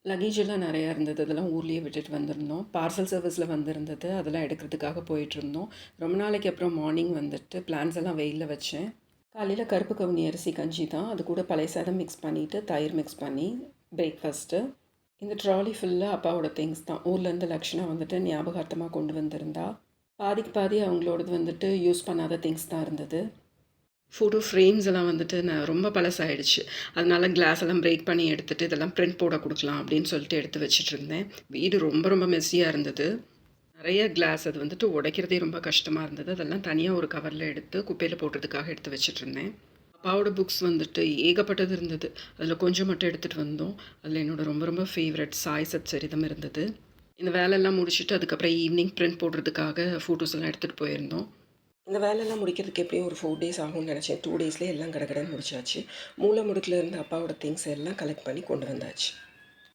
Luggage எல்லாம் நெறையா இருந்தது. அதெல்லாம் ஊர்லயே விட்டுட்டு வந்திருந்தோம். பார்சல் சர்வீஸில வந்திருந்தது. அதெல்லாம் எடுக்கிறதுக்காக போயிட்டுருந்தோம். ரொம்ப நாளைக்கு அப்புறம் மார்னிங் வந்துட்டு பிளான்ஸ் எல்லாம் வெயில்ல வச்சேன். காலையில கருப்பு கவுனி அரிசி கஞ்சி தான். அது கூட பழைய சாதம் மிக்ஸ் பண்ணிட்டு, தயிர் மிக்ஸ் பண்ணி பிரேக்ஃபாஸ்ட்டு. இந்த ட்ராலி ஃபுல்லா அப்பாவோட திங்ஸ் தான். ஊர்லேருந்து லக்ஷனா வந்துட்டு ஞாபகார்த்தமா கொண்டு வந்திருந்தா. பாதிக்கு பாதி அவங்களோடது வந்துட்டு யூஸ் பண்ணாத திங்ஸ் தான் இருந்தது. ஃபோட்டோ ஃப்ரேம்ஸ் எல்லாம் வந்துட்டு நான் ரொம்ப பழசாயிடுச்சு. அதனால கிளாஸ் எல்லாம் பிரேக் பண்ணி எடுத்துட்டு, இதெல்லாம் பிரிண்ட் போட குடுக்கலாம் அப்படின்னு சொல்லிட்டு எடுத்து வச்சுட்டுருந்தேன். வீடு ரொம்ப ரொம்ப மெஸ்ஸியா இருந்தது. நெறைய கிளாஸ் அது வந்துட்டு உடைக்கிறதே ரொம்ப கஷ்டமா இருந்தது. அதெல்லாம் தனியா ஒரு கவர்ல எடுத்து குப்பையில போடுறதுக்காக எடுத்து வச்சுட்டுருந்தேன். அப்பாவோட புக்ஸ் வந்துட்டு ஏகப்பட்டது இருந்தது. அதில கொஞ்சம் மட்டும் எடுத்துட்டு வந்தோம். அதில என்னோட ரொம்ப ரொம்ப ஃபேவரைட் சாய் சச்சரிதம் இருந்தது. இந்த வேலையெல்லாம் முடிச்சுட்டு அதுக்கப்புறம் ஈவினிங் பிரிண்ட் போடுறதுக்காக ஃபோட்டோஸ் எல்லாம் எடுத்துட்டு போயிருந்தோம். இந்த வேலையெல்லாம் முடிக்கிறதுக்கு எப்படியும் ஒரு 4 டேஸ் ஆகும்னு நினச்சேன். 2 டேஸ்லயே எல்லாம் கடகடன்னு முடிச்சாச்சு. மூல முடுக்குல இருந்த அப்பாவோட திங்ஸ் எல்லாம் கலெக்ட் பண்ணி கொண்டு வந்தாச்சு.